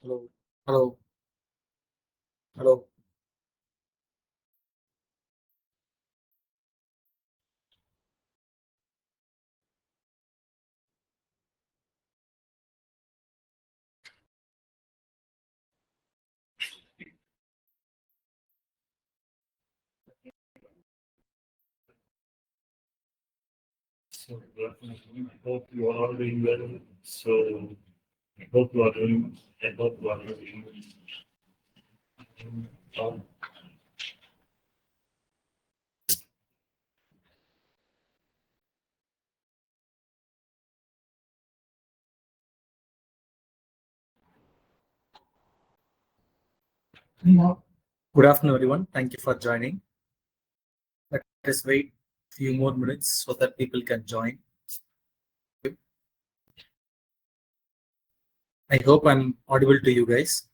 Hello. Hello. Hello. So, I hope you are all doing well. So, I hope you are doing. I hope you are doing. Um, Good afternoon, everyone. Thank you for joining. Let us wait a few more minutes so that people can join. I hope I'm audible to you guys.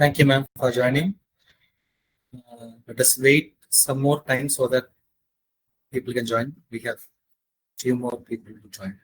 Thank you, ma'am, for joining. Let us wait some more time so that people can join. We have a few more people to join.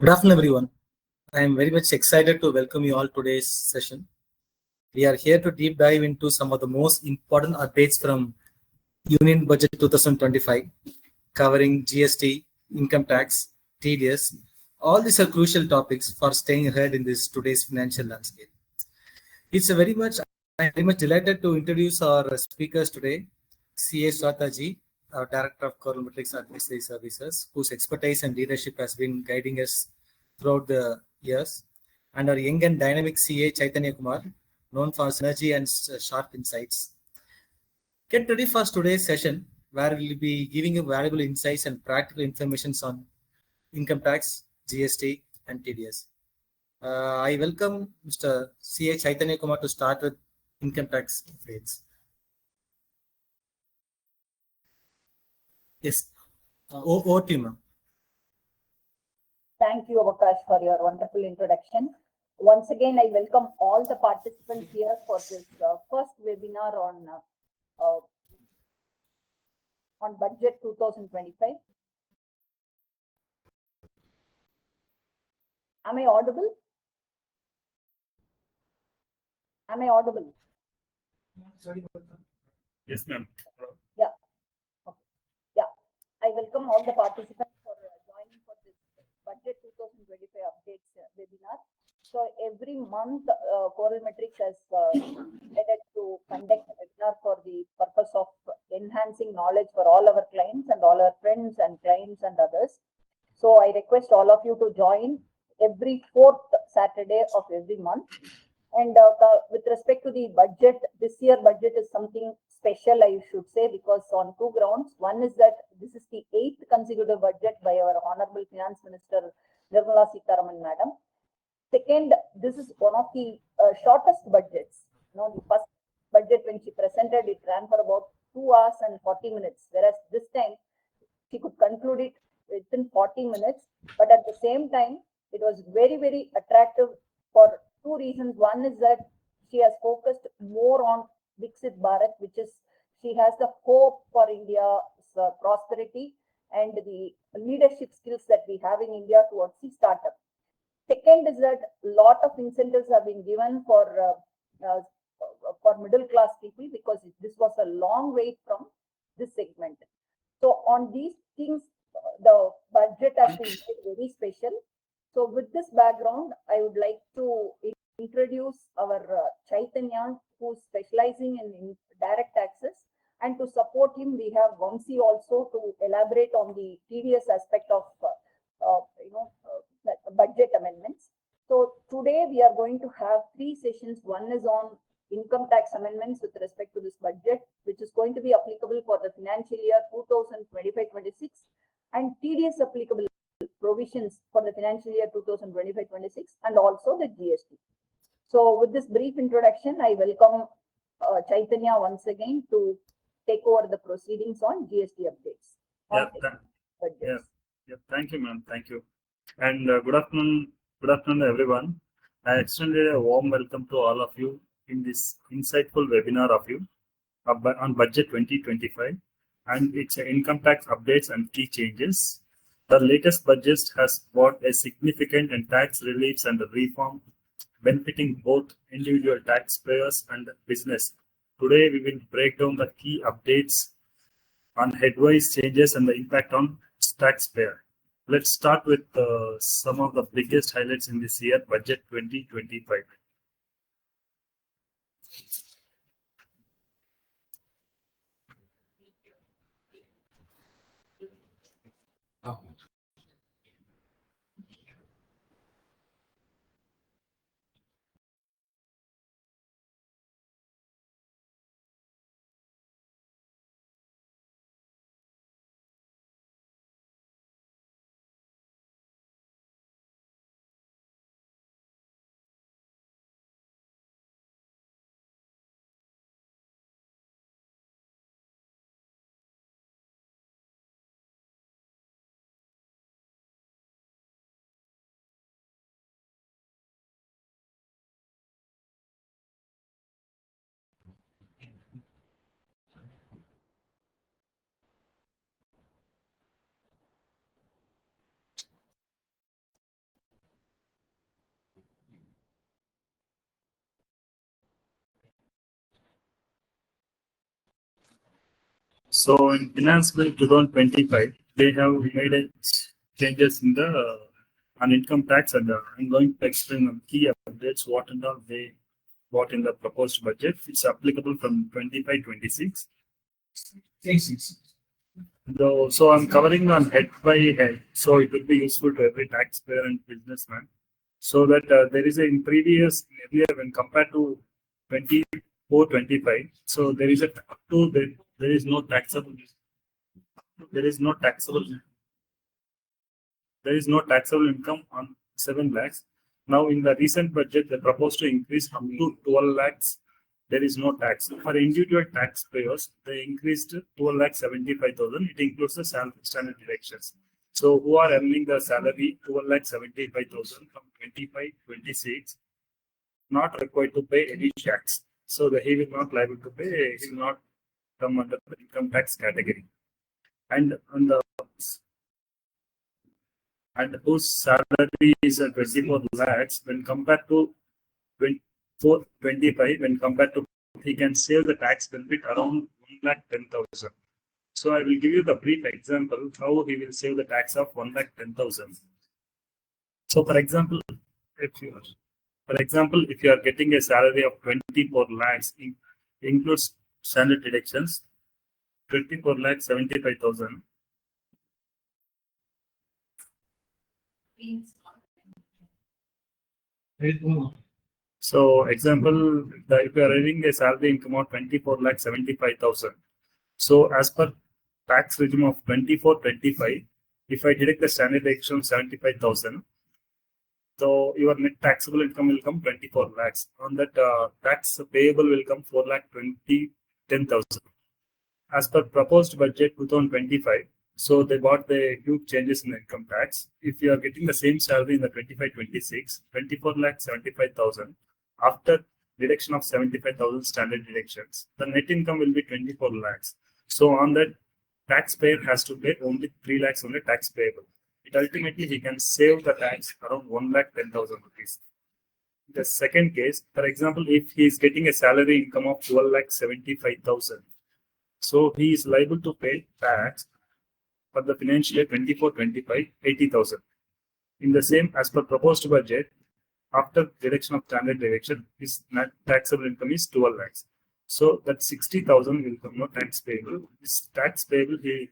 Good afternoon, everyone. I am very much excited to welcome you all to today's session. We are here to deep dive into some of the most important updates from Union Budget 2025, covering GST, income tax, TDS. All these are crucial topics for staying ahead in this today's financial landscape. I'm very much delighted to introduce our speakers today, CA Swata ji, our Director of Metrics Advisory Services, whose expertise and leadership has been guiding us throughout the years, and our young and dynamic CA Chaitanya Kumar, known for synergy and sharp insights. Get ready for today's session. where we'll be giving you valuable insights and practical information on income tax, GST, and TDS. I welcome Mr. C.A. Chaitanya Kumar to start with income tax rates. Yes, over to you, ma'am. Thank you, Avakash, for your wonderful introduction. Once again, I welcome all the participants here for this first webinar on budget 2025. Am I audible? Am I audible? Yes, ma'am. Yeah. Okay. Yeah. I welcome all the participants for joining for this budget 2025 updates webinar. So every month, Coral Metrics has decided to conduct a webinar for the purpose of enhancing knowledge for all our clients and all our friends and clients and others. So I request all of you to join every fourth Saturday of every month. And with respect to the budget, this year budget is something special, I should say, because on two grounds. One is that this is the 8th consecutive budget by our Honorable Finance Minister Nirmala Sitharaman Madam. Second, this is one of the shortest budgets. The first budget when she presented, it ran for about 2 hours and 40 minutes, whereas this time she could conclude it within 40 minutes. But at the same time, it was very, very attractive for two reasons. One is that she has focused more on Viksit Bharat, which is she has the hope for India's prosperity and the leadership skills that we have in India towards the startup. Second is that a lot of incentives have been given for middle class people because this was a long wait from this segment. So on these things, the budget has been made very special. So with this background, I would like to introduce our Chaitanya, who's specializing in direct taxes. And to support him, we have Vamsi also to elaborate on the tedious aspect of budget amendments. So today we are going to have 3 sessions. One is on income tax amendments with respect to this budget, which is going to be applicable for the financial year 2025-26, and TDS applicable provisions for the financial year 2025-26, and also the GST. So with this brief introduction, I welcome Chaitanya once again to take over the proceedings on GST updates. Thank you, ma'am. Thank you. And good afternoon, everyone. I extended a warm welcome to all of you in this insightful webinar of you on budget 2025 and its income tax updates and key changes. The latest budget has brought a significant and tax reliefs and reform benefiting both individual taxpayers and business. Today, we will break down the key updates on headwise changes and the impact on taxpayer. Let's start with some of the biggest highlights in this year, budget 2025. So in Finance Bill 2025, they have made changes in the on income tax, and I'm going to explain on key updates what and all they brought in the proposed budget. It's applicable from 25-26. So I'm covering on head by head, so it will be useful to every taxpayer and businessman. So that there is in previous earlier when compared to 24-25, so there is there is no taxable there is no taxable income on 7 lakhs. Now in the recent budget, they proposed to increase up to 12 lakhs. There is no tax. For individual taxpayers, they increased to 12,75,000. It includes the standard deductions. So who are earning the salary 12,75,000 from 25-26, not required to pay any tax. So he will not liable to pay. He will not come under the income tax category. And whose salary is 24 lakhs when compared to 24-25, when compared to, he can save the tax benefit around 1,10,000. So I will give you the brief example how he will save the tax of 1,10,000. So for example, if you are getting a salary of 24 lakhs, includes standard deductions, 24,75,000. So example, if you are having a salary income of 24,75,000. So as per tax regime of 24-25, if I deduct the standard deduction of 75,000, so your net taxable income will come 24 lakhs. On that, tax payable will come 4,10,000. As per proposed budget 2025, so they got the huge changes in the income tax. If you are getting the same salary in the 25-26, 24,75,000, after deduction of 75,000 standard deductions, the net income will be 24 lakhs. So on that, taxpayer has to pay only 3 lakhs on the tax payable. It ultimately he can save the tax around 1,10,000 rupees. The second case, for example, if he is getting a salary income of 12,75,000, so he is liable to pay tax for the financial year 24-25, 80,000. In the same, as per proposed budget, after deduction of standard deduction, his net taxable income is 12 lakhs. So that 60,000 will come no tax payable. This tax payable he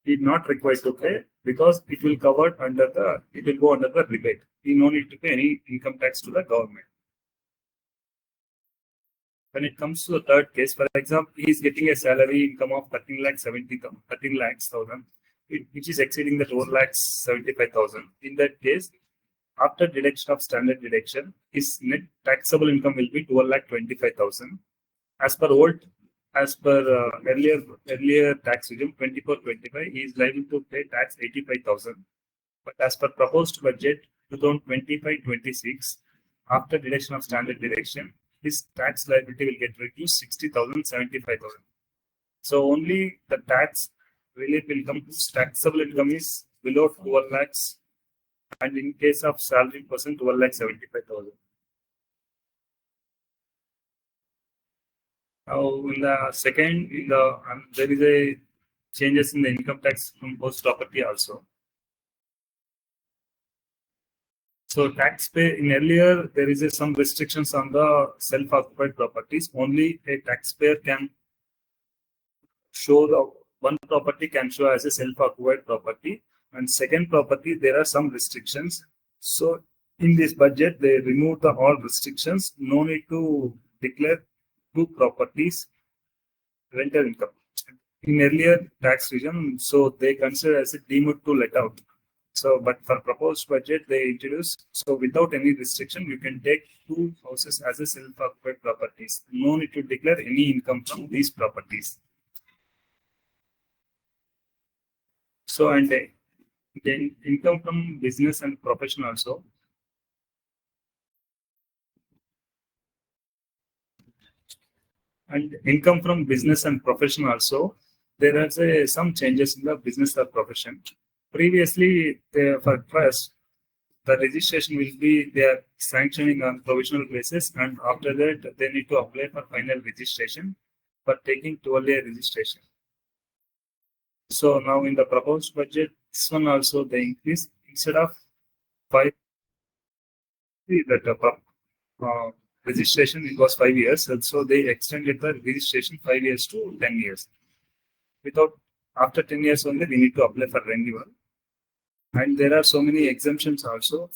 is not required to pay because it will go under the rebate. He no need to pay any income tax to the government. When it comes to the third case, for example, he is getting a salary income of 13 lakhs, which is exceeding the 12,75,000. In that case, after deduction of standard deduction, his net taxable income will be 12,25,000. As per earlier tax regime 24-25, he is liable to pay tax 85,000. But as per proposed budget 2025-26, after deduction of standard deduction, his tax liability will get reduced 60,000, 75,000. So only the tax relief will come. Taxable income is below 12 lakhs, and in case of salary person 12,75,000. Now in the second, there is a changes in the income tax from post property also. So tax pay in earlier there is some restrictions on the self-occupied properties. Only a taxpayer can show the one property can show as a self-occupied property, and second property there are some restrictions. So in this budget they remove all restrictions. No need to declare 2 properties rental income. In earlier tax regime, so they consider as a deemed to let out. So, but for proposed budget, they introduce, so without any restriction, you can take 2 houses as a self-occupied properties. No need to declare any income from these properties. So, and then income from business and profession also. And income from business and profession also, there are some changes in the business or profession. Previously, for trust, the registration will be they are sanctioning on provisional basis, and after that they need to apply for final registration for taking 12-year registration. So now in the proposed budget, this one also they increase instead of 5 registration, it was 5 years, and so they extended the registration 5 years to 10 years. After 10 years only, we need to apply for renewal. And there are so many exemptions also.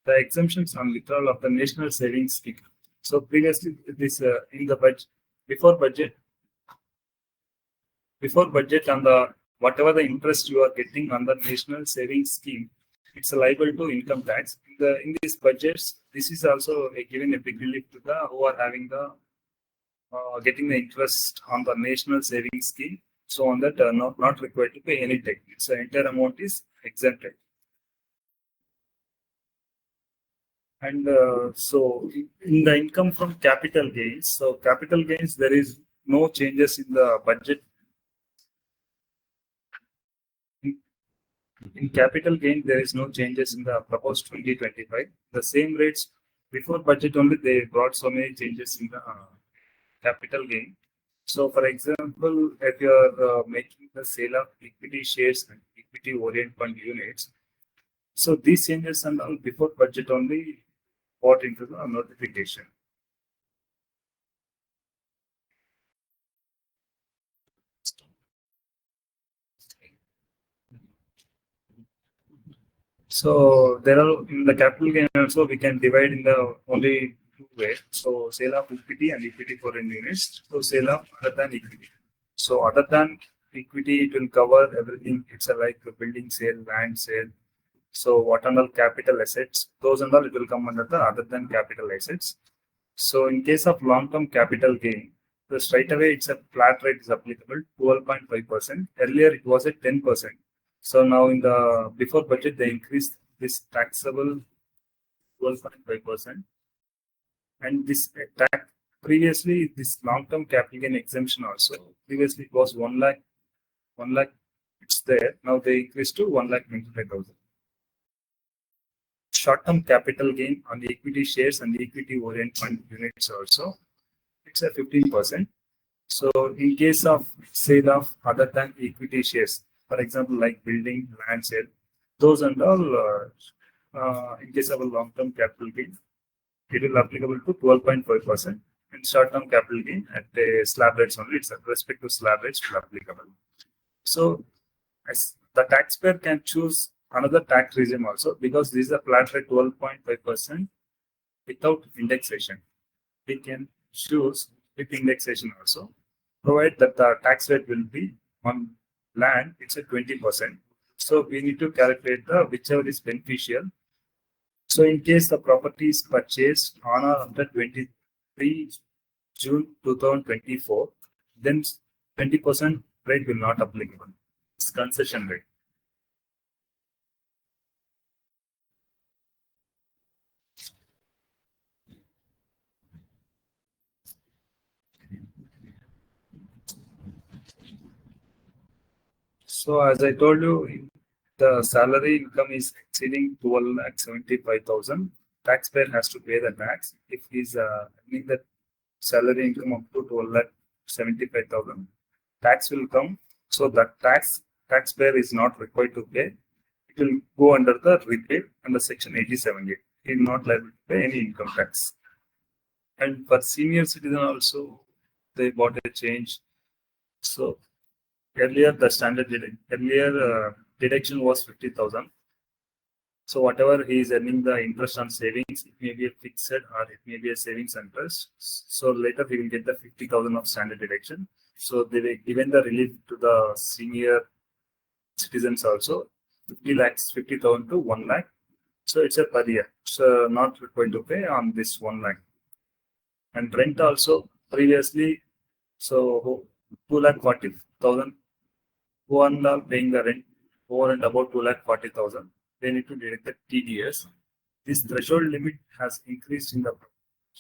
The exemptions on withdrawal of the national savings scheme. So previously, this in the budget, before budget, before budget on the whatever the interest you are getting on the national savings scheme, it's liable to income tax. In these budgets, this is also giving a big relief to the who are having the getting the interest on the national savings scheme. So on that, not required to pay any tax. Its entire amount is exempted. And so in the income from capital gains, so capital gains, there is no changes in the budget. In capital gain, there is no changes in the proposed 2025. The same rates before budget only, they brought so many changes in the capital gain. So for example, if you are making the sale of equity shares and equity orient fund units, so these changes and all before budget only brought into the notification. So there are in the capital gain also we can divide in the only two ways. So sale of equity and equity foreign units. So sale of other than equity. So other than equity, it will cover everything. It's like a building sale, land sale. So what and all capital assets, those and all it will come under the other than capital assets. So in case of long-term capital gain, so straight away it's a flat rate is applicable, 12.5%. Earlier it was at 10%. So now in the before budget they increased this taxable 12.5%, and this tax previously this long-term capital gain exemption also previously it was 1 lakh it's there. Now they increased to 1,95,000. Short-term capital gain on the equity shares and the equity orient fund units also it's a 15%. So in case of sale of other than equity shares, for example, like building, land sale, those and all, in case of a long-term capital gain, it will applicable to 12.5%. And short-term capital gain at the slab rates only, it's respect to slab rates will applicable. So as the taxpayer can choose another tax regime also because this is a flat rate 12.5% without indexation. We can choose with indexation also, provided that the tax rate will be on land, it's at 20%. So we need to calculate the whichever is beneficial. So in case the property is purchased on or after 23 June 2024, then 20% rate will not applicable. It's concession rate. So as I told you, the salary income is exceeding 12,75,000. Taxpayer has to pay the tax. If he's earning the salary income up to 12,75,000, tax will come. So that taxpayer is not required to pay. It will go under the rebate under section 87A. He is not liable to pay any income tax. And for senior citizen also, they bought a change. So earlier the standard deduction was 50,000. So whatever he is earning the interest on savings, it may be a fixed or it may be a savings interest. So later he will get the 50,000 of standard deduction. So they were given the relief to the senior citizens also, 50,000 to 1 lakh. So it's a per year. So not required to pay on this 1 lakh. And rent also previously, so 2,40,000. Who are now paying the rent over and above 2,40,000, they need to deduct the TDS. This threshold limit has increased in the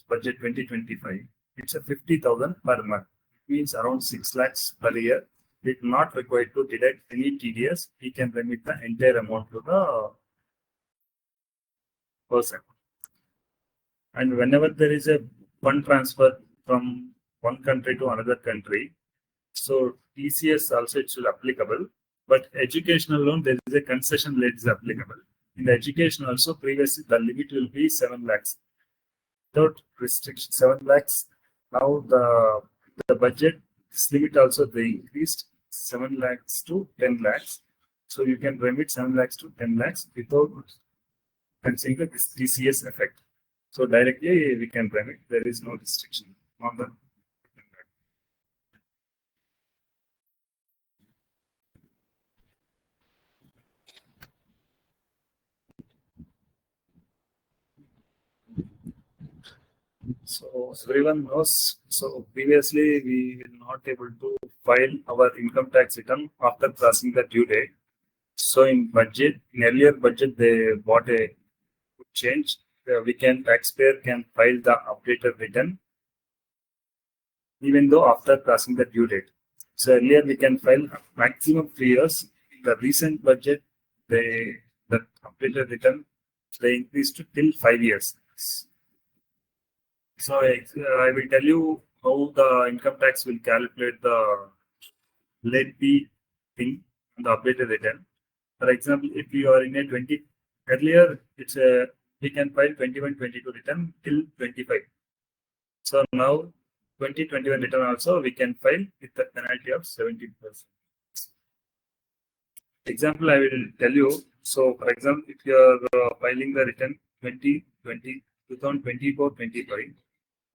budget 2025. It's a 50,000 per month. It means around 6 lakhs per year. It's not required to deduct any TDS. He can remit the entire amount to the person. And whenever there is a fund transfer from one country to another country, so TCS also it should applicable, but educational loan there is a concession rate is applicable. In the education also previously the limit will be 7 lakhs. Without restriction 7 lakhs. Now the budget this limit also they increased 7 lakhs to 10 lakhs. So you can remit 7 lakhs to 10 lakhs without considering the TCS effect. So directly we can remit. There is no restriction on the So everyone knows. So previously we were not able to file our income tax return after crossing the due date. So in earlier budget, they bought a good change. Taxpayer can file the updated return even though after crossing the due date. So earlier we can file maximum 3 years. In the recent budget, the updated return they increased to till 5 years. So I will tell you how the income tax will calculate the late fee thing on the updated return. For example, if you are in a 20 earlier, we can file 21-22 return till 25. So now 2021 return also we can file with the penalty of 70%. Example I will tell you. So for example, if you are filing the return 2024-25,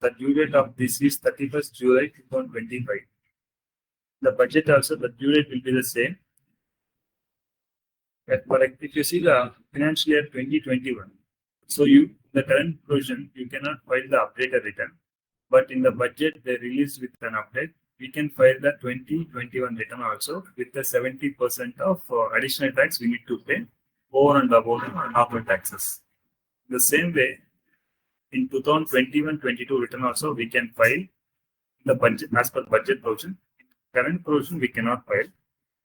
the due date of this is 31st July 2025. The budget also, the due date will be the same. But if you see the financial year 2021, so the current provision, you cannot file the updated return. But in the budget, they released with an update. We can file the 2021 return also with the 70% of additional tax we need to pay over and above the normal taxes. The same way, in 2021-22 return also, we can file the budget as per budget provision. Current provision, we cannot file.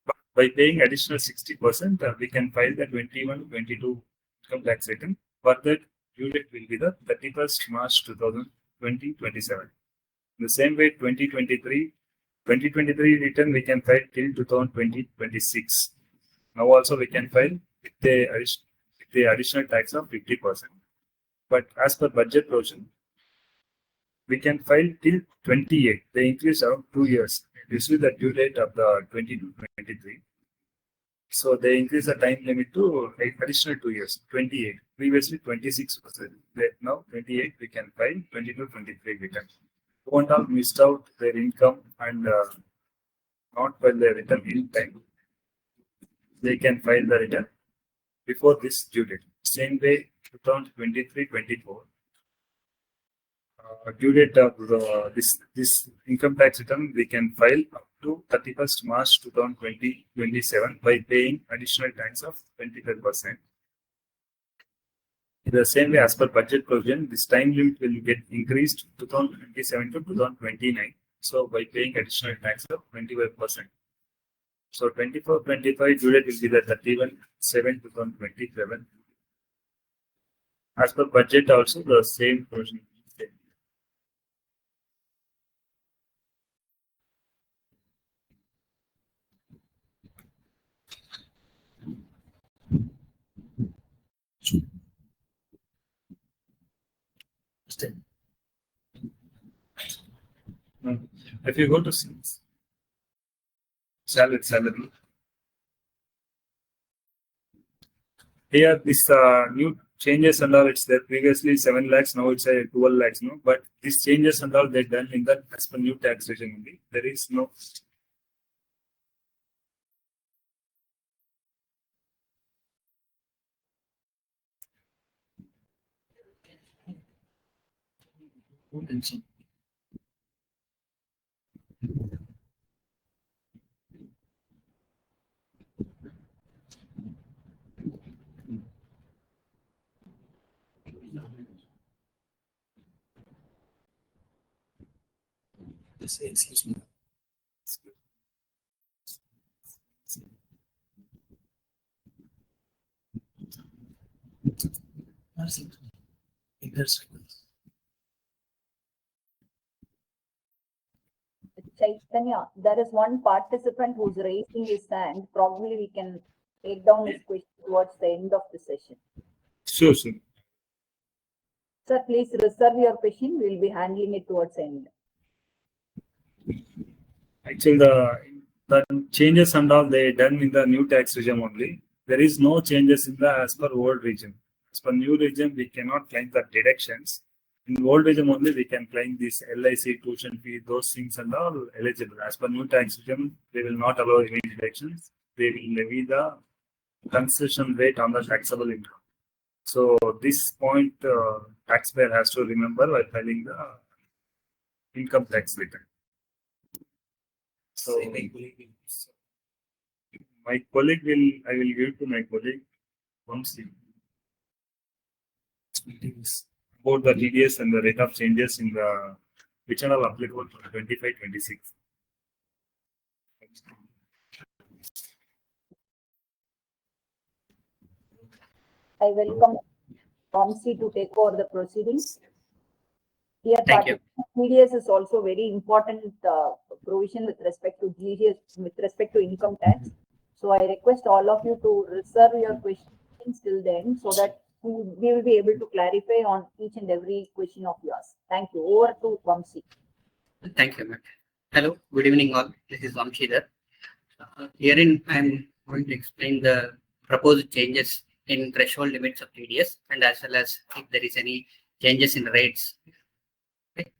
But by paying additional 60%, we can file the 21-22 income tax return. But that due date will be the 31st March 2027. In the same way, 2023 return we can file till 2026. Now also we can file with the additional tax of 50%. But as per budget provision, we can file till 28. They increase around 2 years. This is the due date of the 22-23. So they increase the time limit to additional 2 years, 28. Previously 26%. Now 28 we can file 22-23 return. Won't have missed out their income and not file their return in time. They can file the return before this due date. Same way 2023-24. Due date of this income tax return we can file up to 31st March 2027 by paying additional tax of 25%. In the same way, as per budget provision, this time limit will get increased 2027 to 2029. So by paying additional tax of 25%. So 24-25 due date will be the 31/7/2027. As per budget also the same provision. If you go to salary, here this new changes and all, it's there previously 7 lakhs, now it's a 12 lakhs, no. But these changes and all they done in that as per new tax regime only. There is no. Excuse me. Chaitanya, there is one participant who's raising his hand. Probably we can take down his question towards the end of the session. Sure. Sir, please reserve your question. We'll be handling it towards the end. Actually, the changes and all they done in the new tax regime only. There is no changes in the as per old regime. As per new regime, we cannot claim the deductions. In old regime only, we can claim this LIC, tuition fee, those things and all eligible. As per new tax regime, they will not allow any deductions. They will levy the concession rate on the taxable income. So this point taxpayer has to remember while filing the income tax return. So I will give to my colleague once about the TDS and the rate of changes in the which are all applicable for 25-26. I welcome Vamsi to take over the proceedings. Dear Thank you. TDS is also very important provision with respect to GDS, with respect to income tax. So I request all of you to reserve your questions till then, so that we will be able to clarify on each and every question of yours. Thank you. Over to Vamsi. Thank you, ma'am. Hello, good evening all. This is Vamshidhar. Herein, I am going to explain the proposed changes in threshold limits of TDS and as well as if there is any changes in rates. Okay.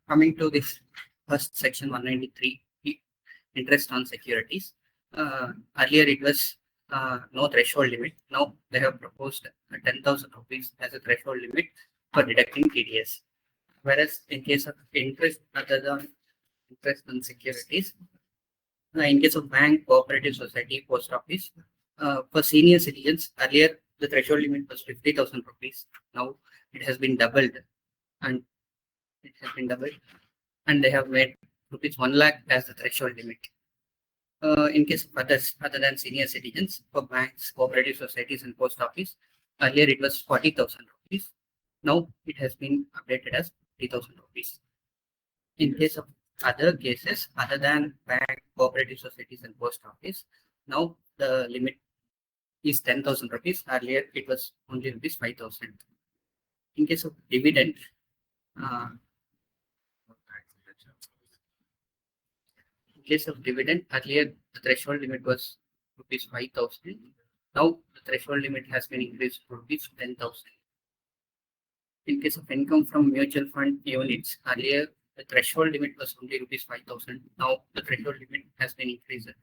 Coming to this first section 193, interest on securities. Earlier it was no threshold limit. Now they have proposed 10,000 rupees as a threshold limit for deducting TDS. Whereas in case of interest other than interest on securities, in case of bank, cooperative society, post office, for senior citizens, earlier the threshold limit was 50,000 rupees. Now it has been doubled, and they have made rupees 1 lakh as the threshold limit. In case of others other than senior citizens, for banks, cooperative societies, and post office, earlier it was 40,000 rupees. Now it has been updated as 50,000 rupees. In case of other cases other than bank, cooperative societies, and post office, now the limit is 10,000 rupees. Earlier it was only rupees 5,000. In case of dividend, earlier the threshold limit was rupees 5,000. Now the threshold limit has been increased to rupees 10,000. In case of income from mutual fund units, earlier the threshold limit was only rupees 5,000. Now the threshold limit has been increased to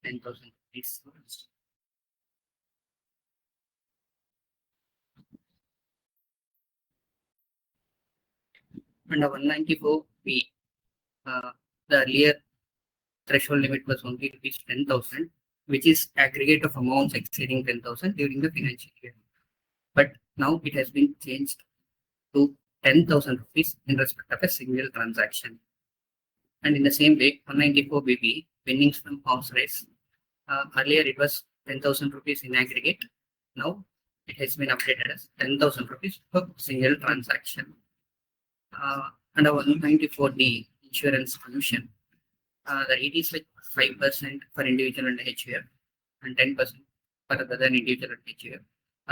10,000 rupees. Under 194B, the earlier threshold limit was only rupees 10,000, which is aggregate of amounts exceeding 10,000 during the financial year. But now it has been changed to 10,000 rupees in respect of a single transaction. And in the same way, 194BB, winnings from horse race, earlier it was 10,000 rupees in aggregate. Now it has been updated as 10,000 rupees per single transaction. Under 194D, insurance commission, the rate is like 5% for individual and HUF and 10% for other than individual and HUF.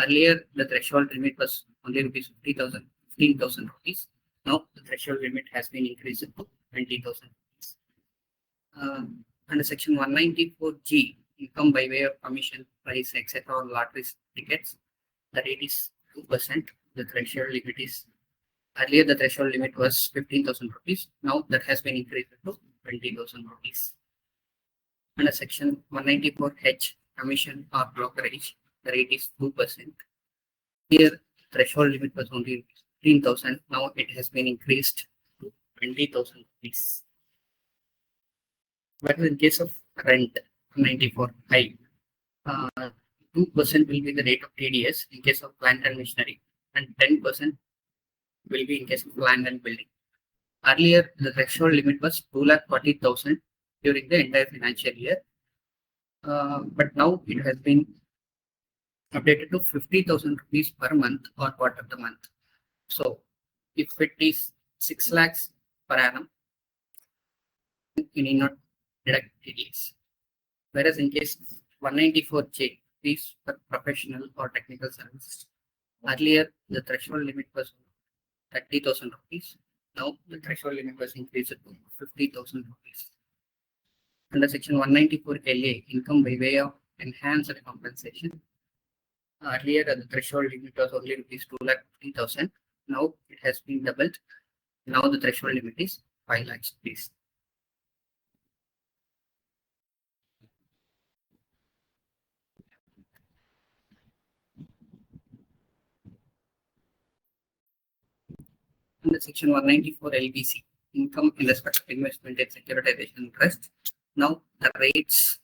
Earlier, the threshold limit was only rupees 15,000 rupees. Now the threshold limit has been increased to 20,000 rupees. Under section 194G, income by way of commission, price, etc. on lottery tickets, the rate is 2%. The threshold limit is earlier the threshold limit was 15,000 rupees. Now that has been increased to 20,000 rupees. Under section 194H, commission or brokerage, the rate is 2%. Here, threshold limit was only 15,000. Now it has been increased to 20,000 rupees. But in case of rent, 94I, 2% will be the rate of TDS in case of plant and machinery, and 10% will be in case of land and building. Earlier, the threshold limit was 2,40,000 during the entire financial year, but now it has been updated to 50,000 rupees per month or part of the month. So, if it is 6 lakhs per annum, you need not deduct TDS. Whereas in case 194J, fees for professional or technical services, earlier the threshold limit was 30,000 rupees. Now the threshold limit was increased to 50,000 rupees. Under section 194 LA, income by way of enhanced compensation. Earlier the threshold limit was only rupees 2,50,000. Now it has been doubled. Now the threshold limit is 5 lakhs rupees. under section 194 LBC, income in respect of investment and securitization trust. Now the rates,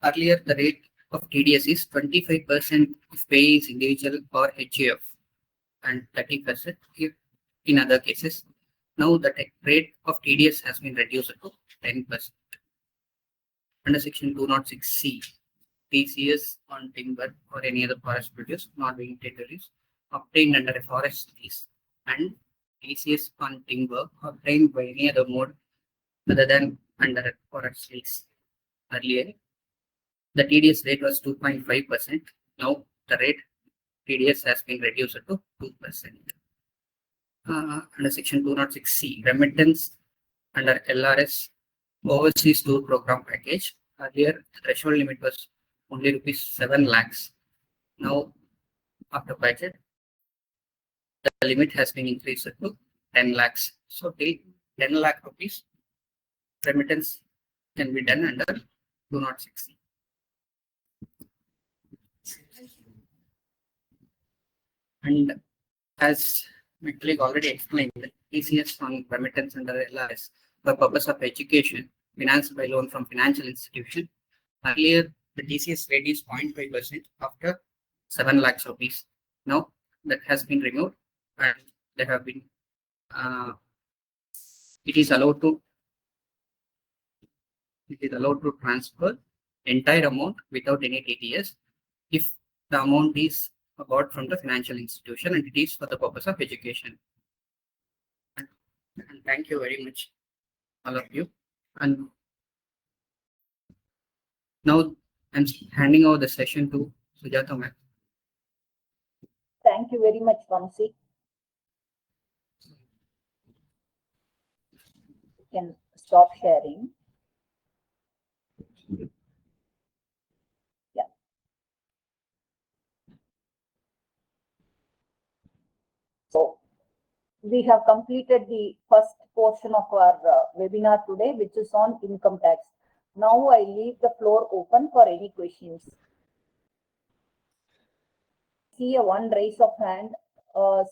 earlier the rate of TDS is 25% if pay is individual or HUF and 30% if in other cases. Now the rate of TDS has been reduced to 10%. Under section 206C, TCS on timber or any other forest produce not being territories obtained under a forest lease, and TCS on timber obtained by any other mode other than under a forest lease. Earlier, the TDS rate was 2.5%. Now the rate TDS has been reduced to 2%. Under section 206C, remittance under LRS overseas tour program package. Earlier, the threshold limit was only rupees 7 lakhs. Now, after budget, the limit has been increased to 10 lakhs. So, till 10 lakh rupees, remittance can be done under 206C. And as my colleague already explained, TCS on remittance under LRS for purpose of education, financed by loan from financial institution. Earlier, the TCS rate is 0.5% after 7 lakhs rupees. Now that has been removed, and there have been it is allowed to transfer entire amount without any TTS if the amount is bought from the financial institution and it is for the purpose of education. And thank you very much, all of you. And now I'm handing over the session to Sujata ma'am. Thank you very much, Vamsi. You can stop sharing. Yeah. So we have completed the first portion of our webinar today, which is on income tax. Now I leave the floor open for any questions. See a one raise of hand.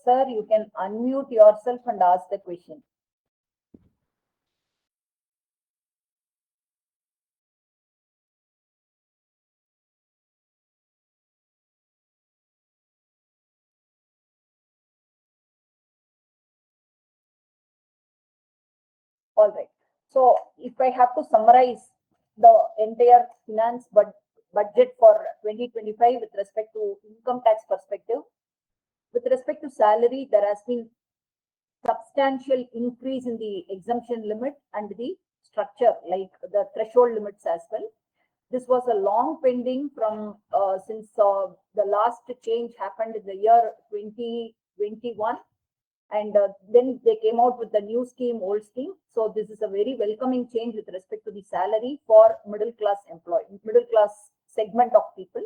Sir, you can unmute yourself and ask the question. All right. So if I have to summarize the entire finance budget for 2025 with respect to income tax perspective, with respect to salary, there has been substantial increase in the exemption limit and the structure, like the threshold limits as well. This was a long pending from since the last change happened in the year 2021. And then they came out with the new scheme, old scheme. So this is a very welcoming change with respect to the salary for middle class segment of people.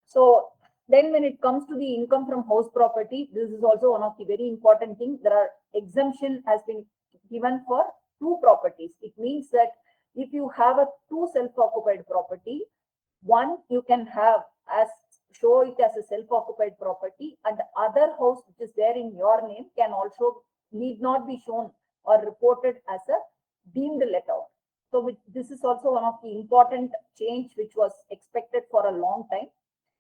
So then when it comes to the income from house property, this is also one of the very important things. There are exemption has been given for 2 properties. It means that if you have a 2 self-occupied property, one you can have as show it as a self-occupied property, and the other house which is there in your name can also need not be shown or reported as a deemed let out. So this is also one of the important change which was expected for a long time,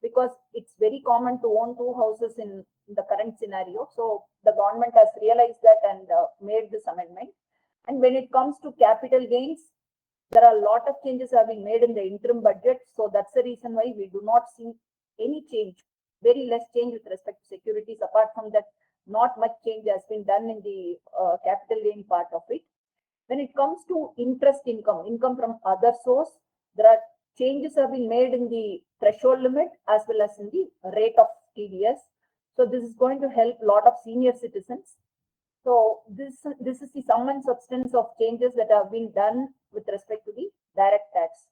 because it's very common to own 2 houses in the current scenario. So the government has realized that and made this amendment. And when it comes to capital gains, there are a lot of changes have been made in the interim budget. So that's the reason why we do not see any change, very less change with respect to securities. Apart from that, not much change has been done in the capital gain part of it. When it comes to interest income from other source, there are changes have been made in the threshold limit as well as in the rate of TDS. So this is going to help a lot of senior citizens. So this is the sum and substance of changes that have been done with respect to the direct tax.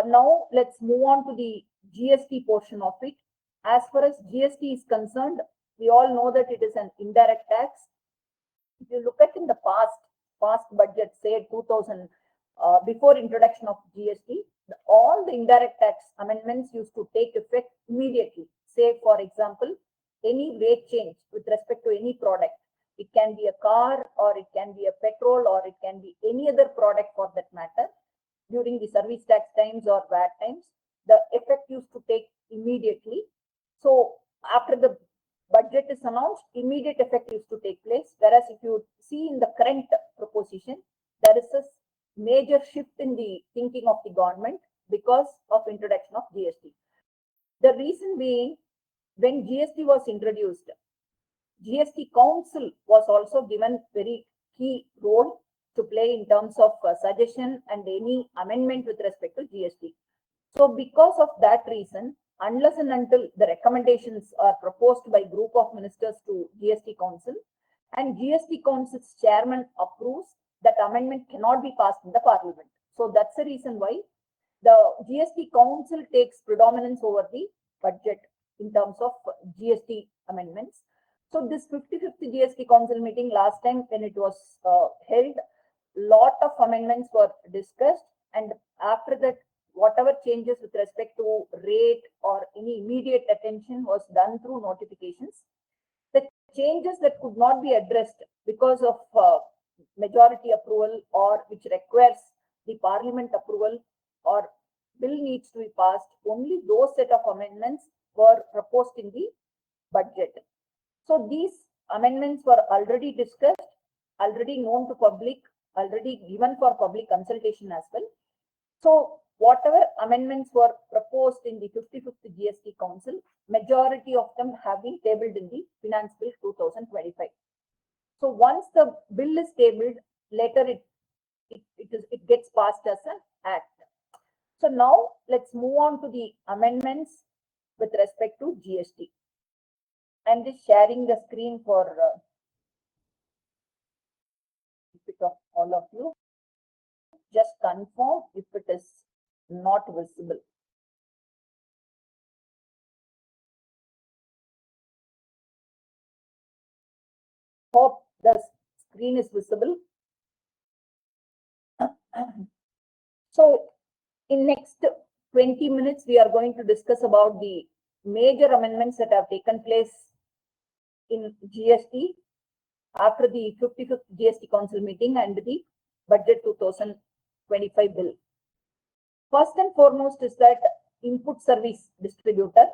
Now let's move on to the GST portion of it. As far as GST is concerned, we all know that it is an indirect tax. If you look at in the past budget, say 2000, before introduction of GST, all the indirect tax amendments used to take effect immediately. Say, for example, any rate change with respect to any product, It can be a car, or it can be a petrol, or it can be any other product for that matter. During the service tax times or VAT times, the effect used to take immediately. So after the budget is announced, immediate effect used to take place. Whereas if you see in the current proposition, there is a major shift in the thinking of the government because of introduction of GST. The reason being, when GST was introduced, GST Council was also given very key role to play in terms of suggestion and any amendment with respect to GST. So because of that reason, unless and until the recommendations are proposed by group of ministers to GST Council and GST Council's chairman approves, that amendment cannot be passed in the parliament. So that's the reason why the GST Council takes predominance over the budget in terms of GST amendments. So this 55th GST Council meeting last time when it was held, lot of amendments were discussed, and after that, whatever changes with respect to rate or any immediate attention was done through notifications. The changes that could not be addressed because of majority approval or which requires the parliament approval or bill needs to be passed, only those set of amendments were proposed in the budget. So these amendments were already discussed, already known to public, already given for public consultation as well. So whatever amendments were proposed in the 55th GST Council, majority of them have been tabled in the Finance Bill 2025. So once the bill is tabled, later it gets passed as an act. So now let's move on to the amendments with respect to GST. I'm just sharing the screen for of all of you. Just confirm if it is not visible. Hope the screen is visible. So in next 20 minutes, we are going to discuss about the major amendments that have taken place in GST after the 55th GST Council meeting and the Budget 2025 bill. First and foremost is that input service distributor.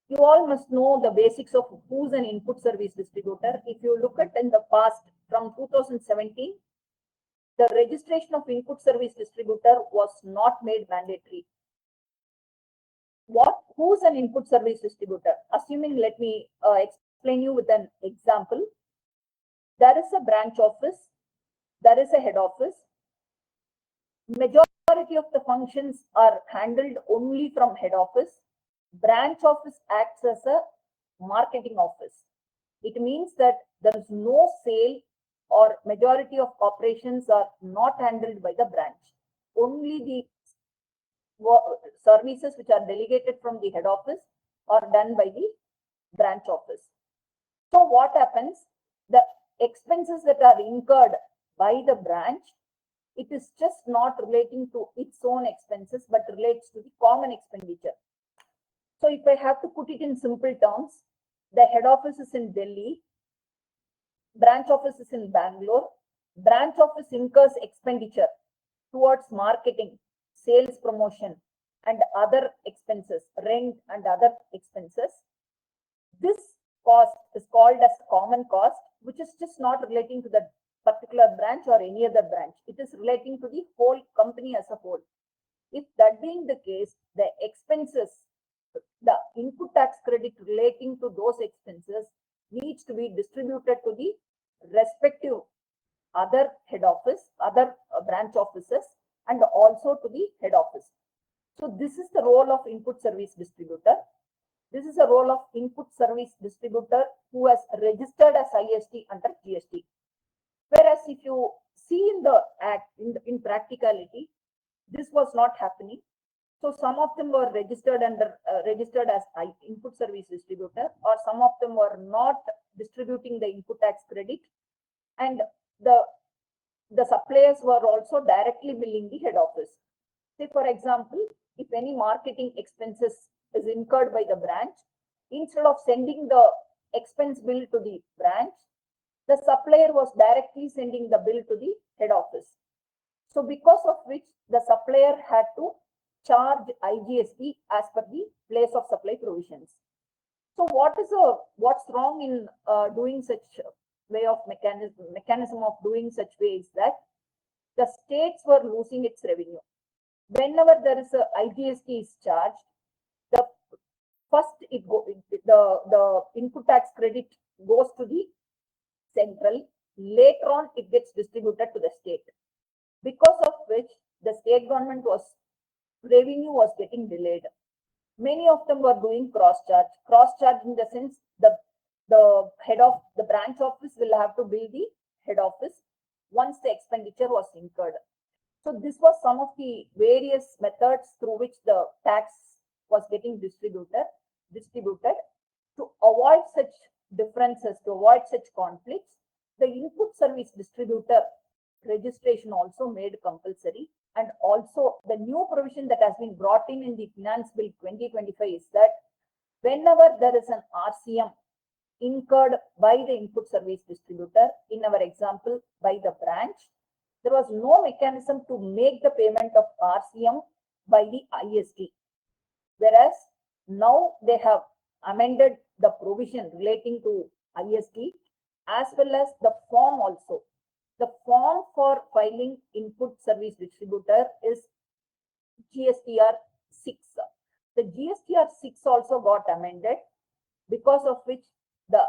You all must know the basics of who's an input service distributor. If you look at in the past, from 2017, the registration of input service distributor was not made mandatory. Who's an input service distributor? Assuming, let me explain you with an example. There is a branch office, there is a head office. Majority of the functions are handled only from head office. Branch office acts as a marketing office. It means that there is no sale or majority of operations are not handled by the branch. Only the services which are delegated from the head office are done by the branch office. So what happens? The expenses that are incurred by the branch, it is just not relating to its own expenses, but relates to the common expenditure. So if I have to put it in simple terms, the head office is in Delhi, branch office is in Bangalore, branch office incurs expenditure towards marketing, sales promotion, and other expenses, rent and other expenses. This cost is called as common cost, which is just not relating to the particular branch or any other branch. It is relating to the whole company as a whole. If that being the case, the expenses, the input tax credit relating to those expenses needs to be distributed to the respective other head office, other branch offices, and also to the head office. So this is the role of input service distributor. This is a role of input service distributor who has registered as IST under GST. Whereas if you see in the act, in practicality, this was not happening. So some of them were registered as input service distributor, or some of them were not distributing the input tax credit, and the suppliers were also directly billing the head office. Say for example, if any marketing expenses is incurred by the branch, instead of sending the expense bill to the branch, the supplier was directly sending the bill to the head office. So because of which the supplier had to charge IGST as per the place of supply provisions. So what's wrong in doing such way of mechanism of doing such way is that the states were losing its revenue. Whenever there is a IGST is charged, the first the input tax credit goes to the central. Later on, it gets distributed to the state. Because of which the state government revenue was getting delayed. Many of them were doing cross charge in the sense the head of the branch office will have to bill the head office once the expenditure was incurred. So this was some of the various methods through which the tax was getting distributed. To avoid such differences, to avoid such conflicts, the input service distributor registration also made compulsory, and also the new provision that has been brought in the Finance Bill 2025 is that whenever there is an RCM incurred by the input service distributor, in our example by the branch, there was no mechanism to make the payment of RCM by the IST. Whereas now they have amended the provision relating to IST as well as the form also. The form for filing input service distributor is GSTR 6. The GSTR 6 also got amended, because of which the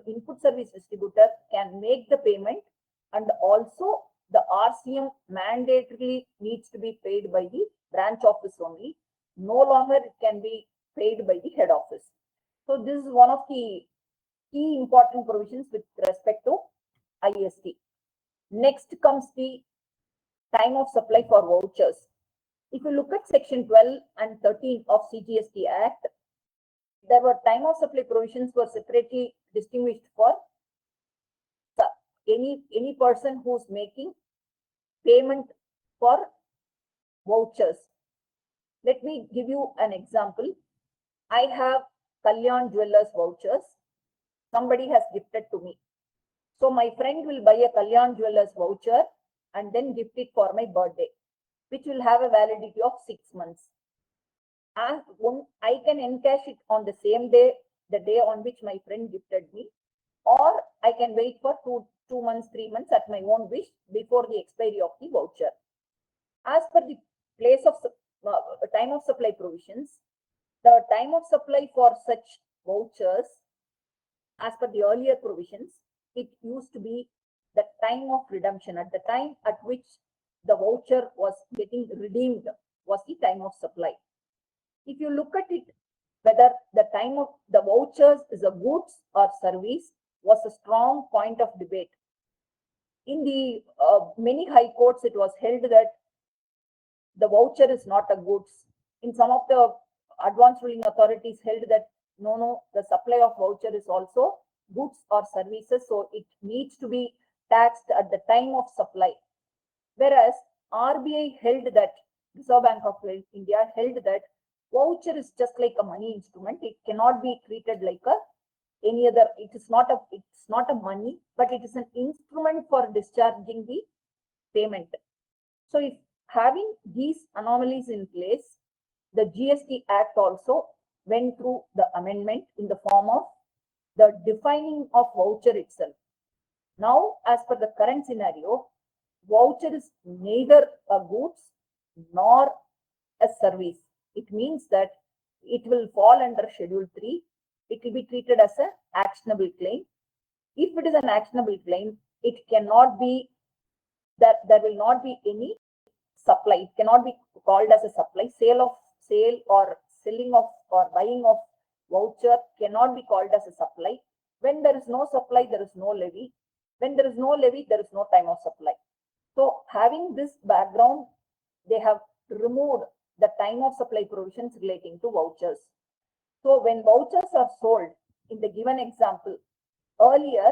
input service distributor can make the payment, and also the RCM mandatorily needs to be paid by the branch office only. No longer it can be paid by the head office. So this is one of the key important provisions with respect to IST. Next comes the time of supply for vouchers. If you look at section 12 and 13 of CGST Act, there were time of supply provisions were separately distinguished for any person who's making payment for vouchers. Let me give you an example. I have Kalyan Jewellers vouchers. Somebody has gifted to me. So my friend will buy a Kalyan Jewellers voucher and then gift it for my birthday, which will have a validity of 6 months. And I can encash it on the same day, the day on which my friend gifted me, or I can wait for 2 months, 3 months at my own wish before the expiry of the voucher. As per the place of time of supply provisions, the time of supply for such vouchers, as per the earlier provisions, it used to be the time of redemption. At the time at which the voucher was getting redeemed was the time of supply. If you look at it, whether the time of the vouchers is a goods or service was a strong point of debate. In the many high courts, it was held that the voucher is not a goods. In some of the advanced ruling authorities held that no, the supply of voucher is also goods or services, so it needs to be taxed at the time of supply. Whereas RBI held that, Reserve Bank of India held that voucher is just like a money instrument. It cannot be treated like any other. It's not a money, but it is an instrument for discharging the payment. So if having these anomalies in place, the GST Act also went through the amendment in the form of the defining of voucher itself. Now, as per the current scenario, voucher is neither a goods nor a service. It means that it will fall under Schedule 3. It will be treated as an actionable claim. If it is an actionable claim, it cannot be that there will not be any supply. It cannot be called as a supply. Sale or selling of or buying of voucher cannot be called as a supply. When there is no supply, there is no levy. When there is no levy, there is no time of supply. So having this background, they have removed the time of supply provisions relating to vouchers. So when vouchers are sold, in the given example, earlier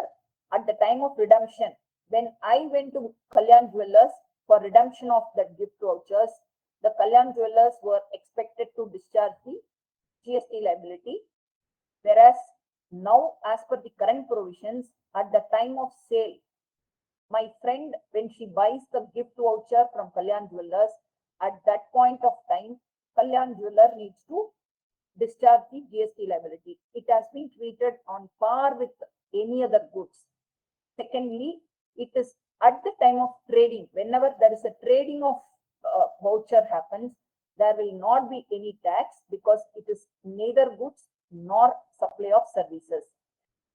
at the time of redemption, when I went to Kalyan Jewellers for redemption of the gift vouchers, the Kalyan Jewellers were expected to discharge the GST liability. Whereas now, as per the current provisions, at the time of sale, my friend, when she buys the gift voucher from Kalyan Jewellers, at that point of time, Kalyan Jeweller needs to discharge the GST liability. It has been treated on par with any other goods. Secondly, it is at the time of trading, whenever there is a trading of voucher happens, there will not be any tax because it is neither goods nor supply of services.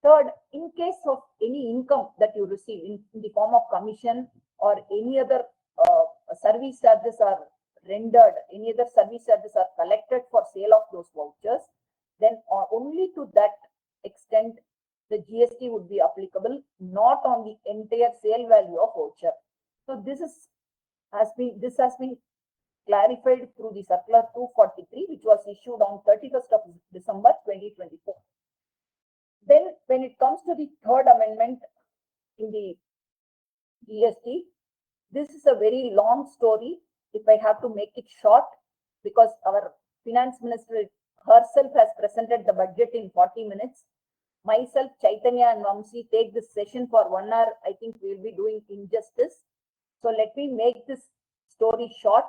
Third, in case of any income that you receive in the form of commission or any other service charges are rendered, any other service charges are collected for sale of those vouchers, then only to that extent the GST would be applicable, not on the entire sale value of voucher. So this has been clarified through the circular 243, which was issued on 31st of December 2024. Then when it comes to the third amendment in the GST, this is a very long story. If I have to make it short, because our finance minister herself has presented the budget in 40 minutes. Myself, Chaitanya and Vamsi take this session for 1 hour. I think we will be doing injustice. So let me make this story short.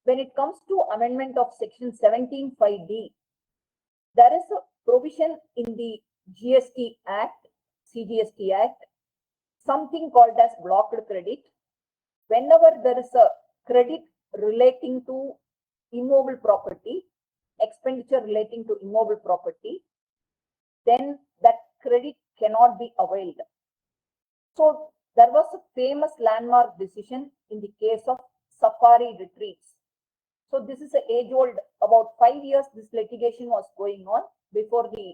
When it comes to amendment of section 17(5)(d), there is a provision in the GST Act, CGST Act, something called as blocked credit. Whenever there is a credit relating to immobile property, expenditure relating to immobile property, then that credit cannot be availed. So there was a famous landmark decision in the case of safari retreats. So this is an age-old, about 5 years this litigation was going on before the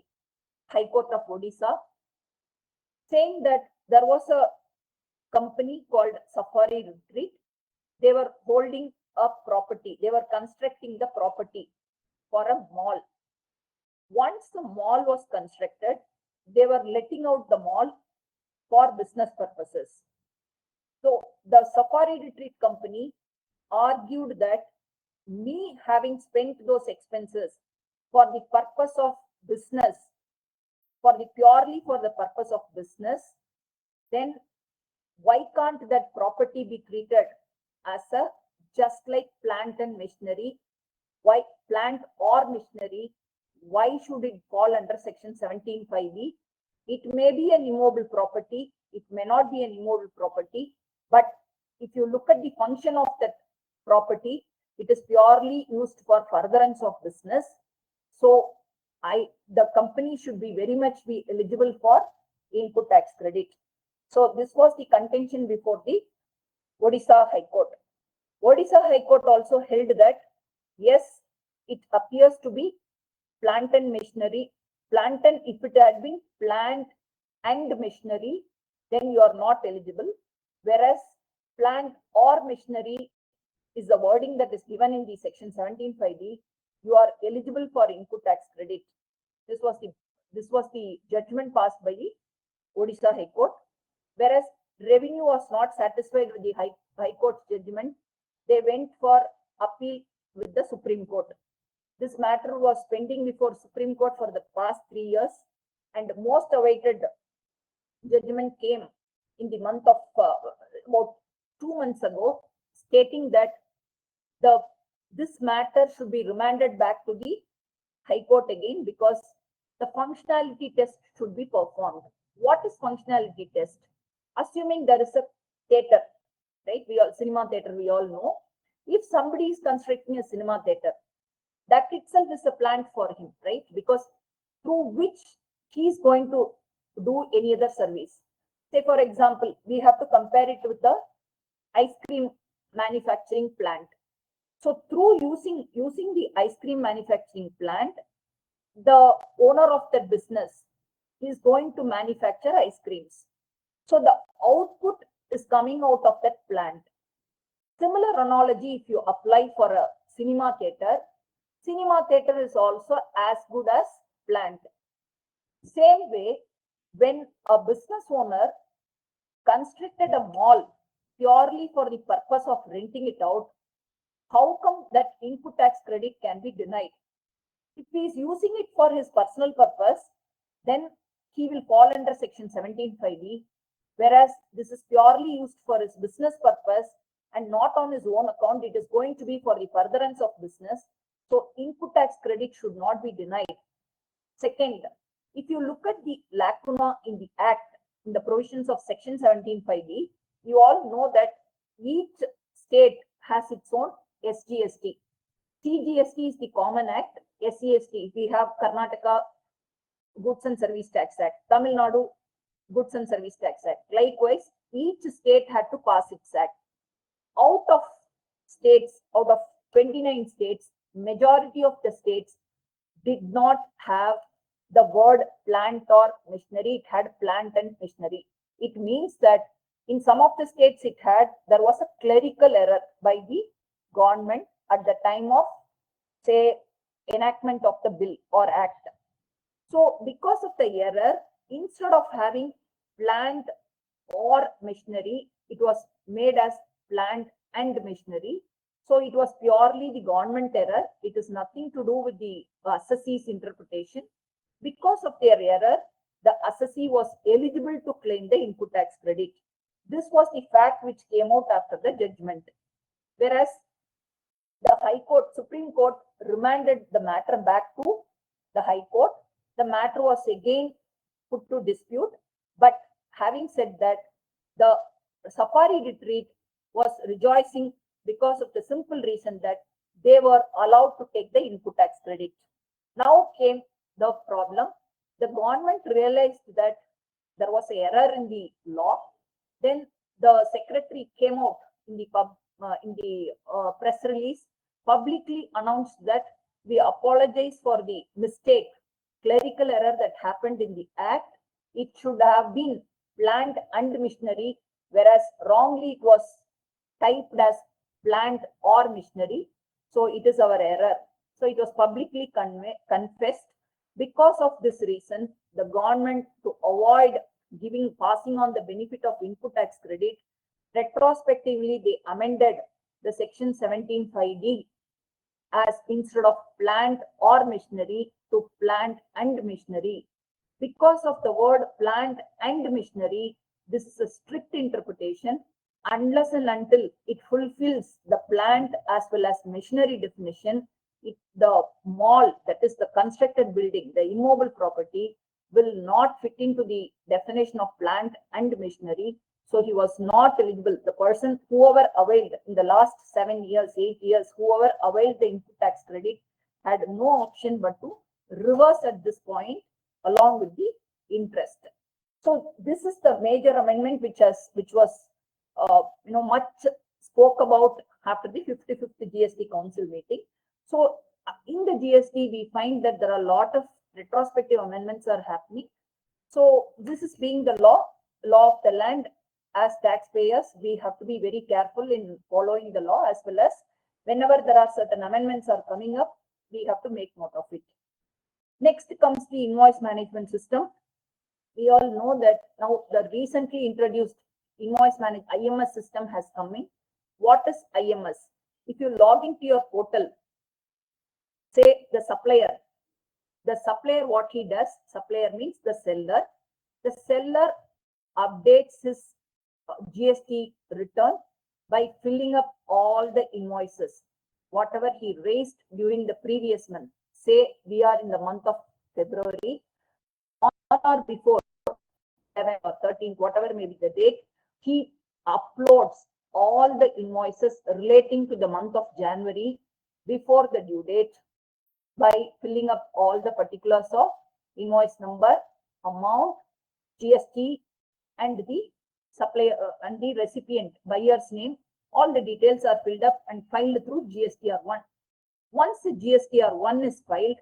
High Court of Odisha, saying that there was a company called Safari Retreat. They were holding a property. They were constructing the property for a mall. Once the mall was constructed, they were letting out the mall for business purposes. So the Safari Retreat company argued that me having spent those expenses for the purpose of business, purely for the purpose of business, then why can't that property be treated as a just like plant and machinery? Why plant or machinery? Why should it fall under section 17(5)(b)? It may be an immobile property, it may not be an immobile property, but if you look at the function of that property, it is purely used for furtherance of business. So the company should be very much be eligible for input tax credit. So this was the contention before the Odisha High Court. Odisha High Court also held that yes, it appears to be plant and machinery. Plant, and if it had been plant and machinery, then you are not eligible. Whereas plant or machinery is the wording that is given in the section 17(5)(d), you are eligible for input tax credit. This was the judgment passed by the Odisha High Court. Whereas revenue was not satisfied with the High Court's judgment, they went for appeal with the Supreme Court. This matter was pending before Supreme Court for the past 3 years, and most awaited judgment came in the month of about 2 months ago, stating that this matter should be remanded back to the High Court again because the functionality test should be performed. What is functionality test? Assuming there is a theater, right? Cinema theater, we all know. If somebody is constructing a cinema theater, that itself is a plant for him, right? Because through which he is going to do any other service. Say, for example, we have to compare it with the ice cream manufacturing plant. So through using the ice cream manufacturing plant, the owner of that business is going to manufacture ice creams. So the output is coming out of that plant. Similar analogy, if you apply for a cinema theater is also as good as plant. Same way, when a business owner constructed a mall purely for the purpose of renting it out, how come that input tax credit can be denied? If he is using it for his personal purpose, then he will fall under section 17(5)(b), whereas this is purely used for his business purpose and not on his own account. It is going to be for the furtherance of business. So input tax credit should not be denied. Second, if you look at the lacuna in the Act, in the provisions of section 17(5)(b), you all know that each state has its own SGST. CGST is the Common Act. SCST, we have Karnataka Goods and Service Tax Act, Tamil Nadu Goods and Service Tax Act. Likewise, each state had to pass its act. Out of 29 states, majority of the states did not have the word plant or machinery. It had plant and machinery. It means that in some of the states there was a clerical error by the government at the time of, say, enactment of the bill or act. So because of the error, instead of having plant or machinery, it was made as plant and machinery. So it was purely the government error. It is nothing to do with the assessee's interpretation. Because of their error, the assessee was eligible to claim the input tax credit. This was the fact which came out after the judgment. Whereas the High Court, Supreme Court remanded the matter back to the High Court. The matter was again put to dispute. But having said that, the Safari Retreat was rejoicing because of the simple reason that they were allowed to take the input tax credit. Now came the problem. The government realized that there was an error in the law. Then the secretary came out in the press release, publicly announced that we apologize for the mistake, clerical error that happened in the act. It should have been plant and machinery, whereas wrongly it was typed as plant or machinery. So it is our error. So it was publicly confessed. Because of this reason, the government, to avoid passing on the benefit of input tax credit, retrospectively they amended the section 17(5)(d) as instead of plant or machinery to plant and machinery. Because of the word plant and machinery, this is a strict interpretation. Unless and until it fulfills the plant as well as machinery definition, the mall, that is the constructed building, the immobile property, will not fit into the definition of plant and machinery. So he was not eligible. The person, whoever availed in the last 7 years, 8 years, whoever availed the input tax credit had no option but to reverse at this point along with the interest. So this is the major amendment which was much spoke about after the 55th GST Council meeting. So in the GST, we find that there are a lot of retrospective amendments are happening. So this is being the law of the land. As taxpayers, we have to be very careful in following the law, as well as whenever there are certain amendments are coming up, we have to make note of it. Next comes the invoice management system. We all know that now the recently introduced invoice management IMS system has come in. What is IMS? If you log into your portal, say the supplier, what he does, supplier means the seller updates his GST return by filling up all the invoices, whatever he raised during the previous month. Say we are in the month of February, on or before 11 or 13th, whatever may be the date, he uploads all the invoices relating to the month of January before the due date by filling up all the particulars of invoice number, amount, GST, and the supplier and the recipient, buyer's name. All the details are filled up and filed through GSTR1. Once the GSTR1 is filed,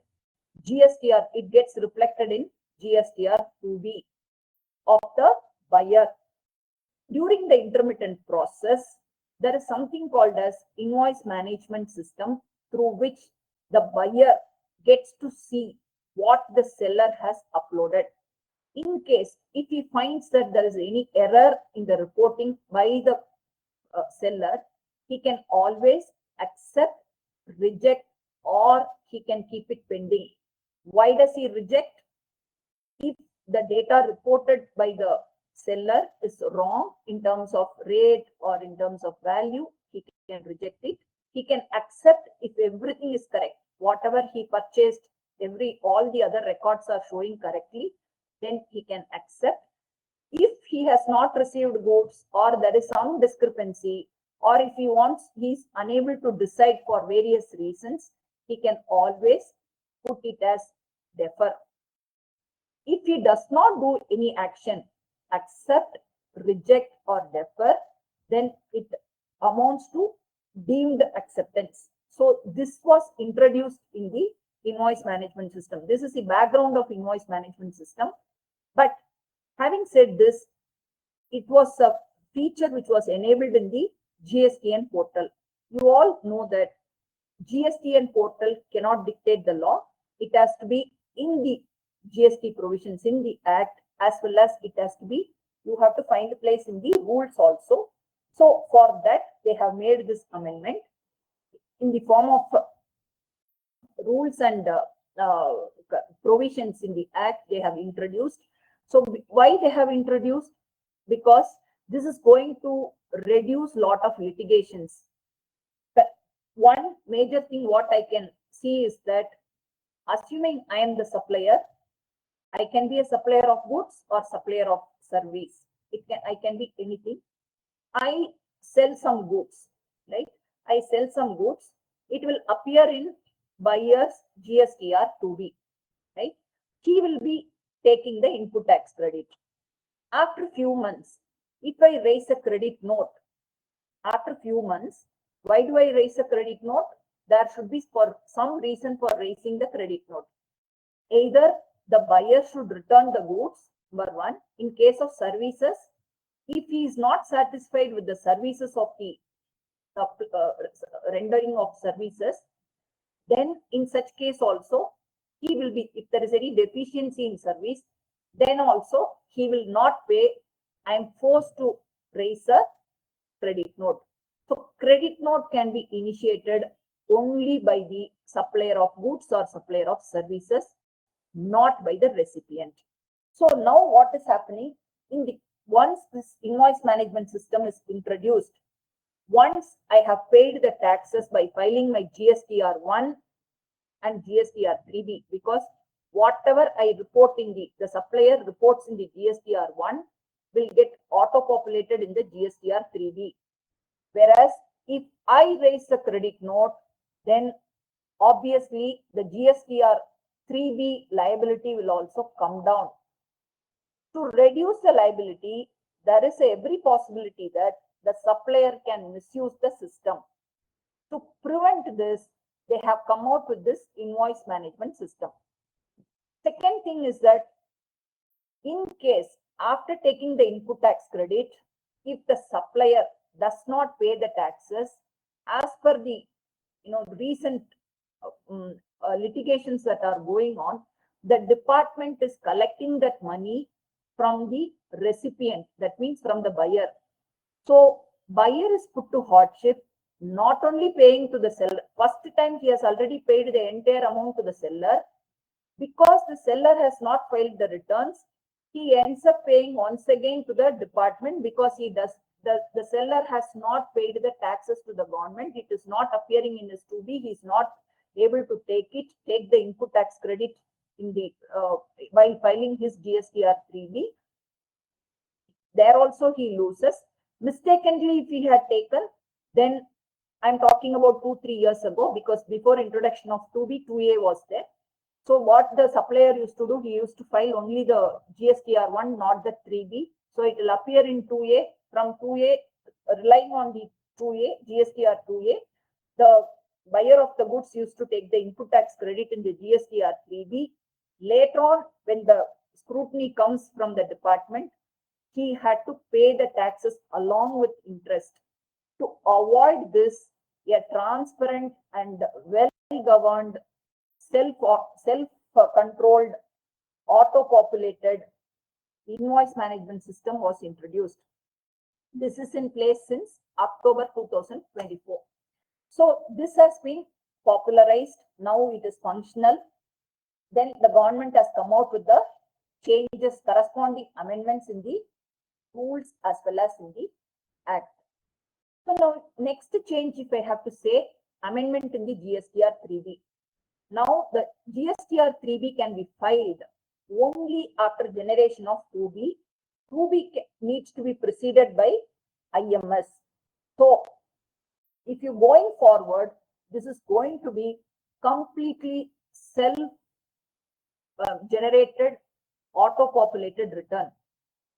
it gets reflected in GSTR2B of the buyer. During the intermittent process, there is something called as invoice management system, through which the buyer gets to see what the seller has uploaded. In case, if he finds that there is any error in the reporting by the seller, he can always accept, reject, or he can keep it pending. Why does he reject? If the data reported by the seller is wrong in terms of rate or in terms of value, he can reject it. He can accept if everything is correct. Whatever he purchased, all the other records are showing correctly, then he can accept. If he has not received goods or there is some discrepancy, or if he's unable to decide for various reasons, he can always put it as defer. If he does not do any action, accept, reject, or defer, then it amounts to deemed acceptance. So this was introduced in the invoice management system. This is the background of invoice management system. But having said this, it was a feature which was enabled in the GSTN portal. You all know that GSTN portal cannot dictate the law. It has to be in the GST provisions in the Act, as well as it has to be, you have to find a place in the rules also. So for that, they have made this amendment in the form of rules and provisions in the Act they have introduced. So why they have introduced? Because this is going to reduce lot of litigations. But one major thing what I can see is that, assuming I am the supplier, I can be a supplier of goods or supplier of service. I can be anything. I sell some goods, right? I sell some goods. It will appear in buyer's GSTR 2B, right? He will be taking the input tax credit. After few months, if I raise a credit note, after few months, why do I raise a credit note? There should be for some reason for raising the credit note. Either the buyer should return the goods, number one. In case of services, if he is not satisfied with the services of the rendering of services, then in such case also, he will be, if there is any deficiency in service, then also he will not pay. I am forced to raise a credit note. So credit note can be initiated only by the supplier of goods or supplier of services, not by the recipient. So now what is happening once this invoice management system is introduced, once I have paid the taxes by filing my GSTR 1 and GSTR 3B, because whatever I report in the supplier reports in the GSTR 1 will get auto-populated in the GSTR 3B. Whereas if I raise the credit note, then obviously the GSTR 3B liability will also come down. To reduce the liability, there is every possibility that the supplier can misuse the system. To prevent this, they have come out with this invoice management system. Second thing is that in case after taking the input tax credit, if the supplier does not pay the taxes as per the recent litigations that are going on, the department is collecting that money from the recipient, that means from the buyer. So buyer is put to hardship, not only paying to the seller. First time he has already paid the entire amount to the seller. Because the seller has not filed the returns, he ends up paying once again to the department, because the seller has not paid the taxes to the government. It is not appearing in his 2B. He is not able to take the input tax credit in the while filing his GSTR 3B. There also he loses. Mistakenly, if he had taken, then I'm talking about 2-3 years ago, because before introduction of 2B, 2A was there. So what the supplier used to do, he used to file only the GSTR 1, not the 3B. So it will appear in 2A. From 2A, relying on the 2A, GSTR 2A, the buyer of the goods used to take the input tax credit in the GSTR 3B. Later on, when the scrutiny comes from the department, he had to pay the taxes along with interest. To avoid this, a transparent and well-governed, self-controlled, auto-populated invoice management system was introduced. This is in place since October 2024. So this has been popularized. Now it is functional. Then the government has come out with the changes, corresponding amendments in the rules as well as in the act. So now next change, if I have to say, amendment in the GSTR 3B. Now the GSTR 3B can be filed only after generation of 2B. 2B needs to be preceded by IMS. So if you going forward, this is going to be completely self-generated, auto-populated return.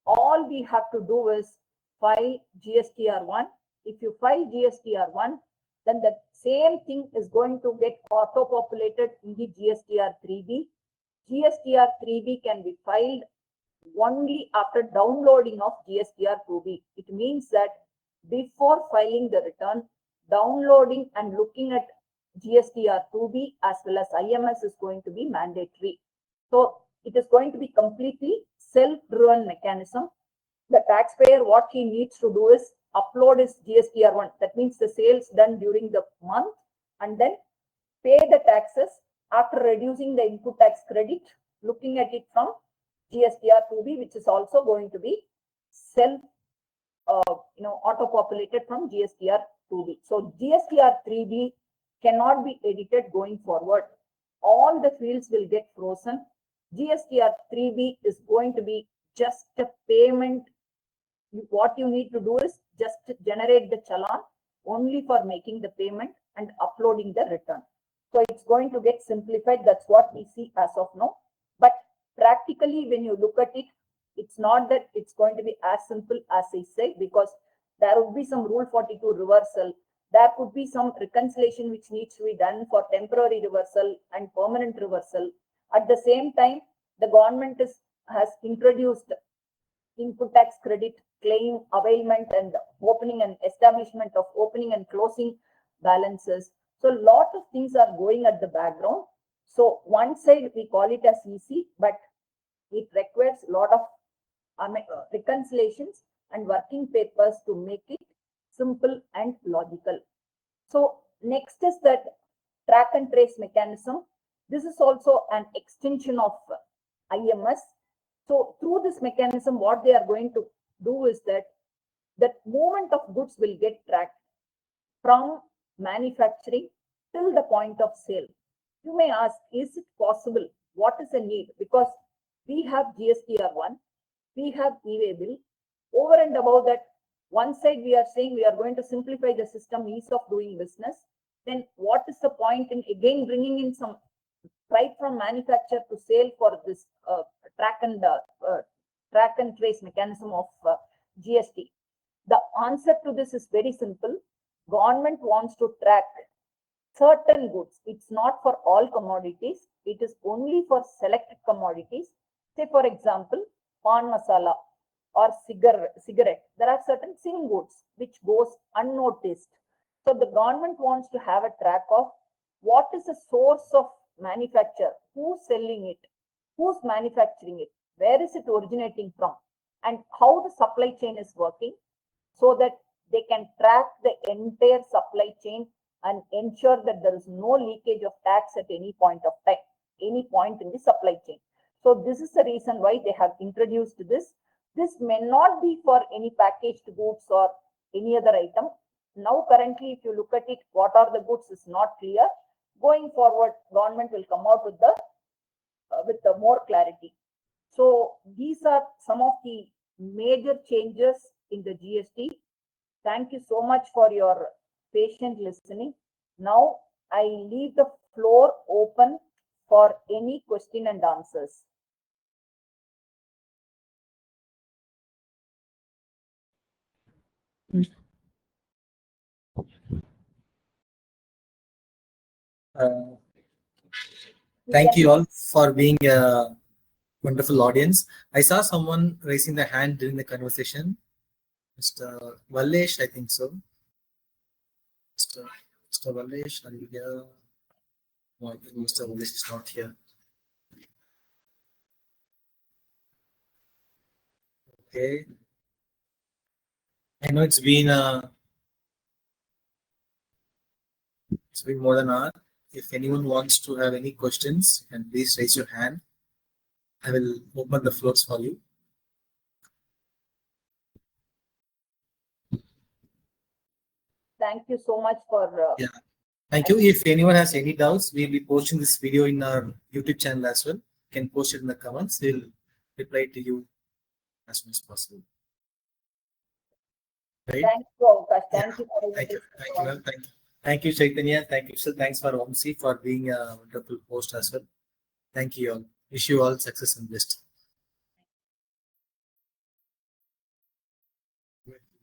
All we have to do is file GSTR1. If you file GSTR1, then the same thing is going to get auto-populated in the GSTR3B. GSTR3B can be filed only after downloading of GSTR2B. It means that before filing the return, downloading and looking at GSTR2B as well as IMS is going to be mandatory. So it is going to be completely self-driven mechanism. The taxpayer, what he needs to do is upload his GSTR1. That means the sales done during the month, and then pay the taxes after reducing the input tax credit, looking at it from GSTR2B, which is also going to be auto-populated from GSTR2B. So GSTR3B cannot be edited going forward. All the fields will get frozen. GSTR3B is going to be just a payment. What you need to do is just generate the challan only for making the payment and uploading the return. So it's going to get simplified. That's what we see as of now. But practically, when you look at it, it's not that it's going to be as simple as I say, because there would be some Rule 42 reversal. There could be some reconciliation which needs to be done for temporary reversal and permanent reversal. At the same time, the government has introduced input tax credit, claim, availment, and opening and establishment of opening and closing balances. So a lot of things are going at the background. So one side we call it as easy, but it requires a lot of reconciliations and working papers to make it simple and logical. So next is that track and trace mechanism. This is also an extension of IMS. So through this mechanism, what they are going to do is that movement of goods will get tracked from manufacturing till the point of sale. You may ask, is it possible? What is the need? Because we have GSTR1, we have e-way bill. Over and above that, one side we are saying we are going to simplify the system, ease of doing business. Then what is the point in again bringing in some right from manufacturer to sale for this track and trace mechanism of GST? The answer to this is very simple. Government wants to track certain goods. It's not for all commodities. It is only for selected commodities. Say, for example, pan masala or cigarette. There are certain sing goods which goes unnoticed. So the government wants to have a track of what is the source of manufacture, who's selling it, who's manufacturing it, where is it originating from, and how the supply chain is working, so that they can track the entire supply chain and ensure that there is no leakage of tax at any point of time, any point in the supply chain. So this is the reason why they have introduced this. This may not be for any packaged goods or any other item. Now currently, if you look at it, what are the goods is not clear. Going forward, government will come out with the more clarity. So these are some of the major changes in the GST. Thank you so much for your patient listening. Now I leave the floor open for any question and answers. Thank you all for being a wonderful audience. I saw someone raising the hand during the conversation. Mr. Vallesh, I think so. Mr. Vallesh, are you here? No, I think Mr. Vallesh is not here. Okay. I know it's been more than an hour. If anyone wants to have any questions, and please raise your hand. I will open the floors for you. Thank you so much for. Yeah. Thank you. If anyone has any doubts, we'll be posting this video in our YouTube channel as well. You can post it in the comments. We'll reply to you as soon as possible. Right? Thank you, Avkash. Yeah. Thank you for Thank you. inviting Thank us. you. Thank you, Chaitanya. Thank you. So thanks for Omsi for being a wonderful host as well. Thank you all. Wish you all success and best.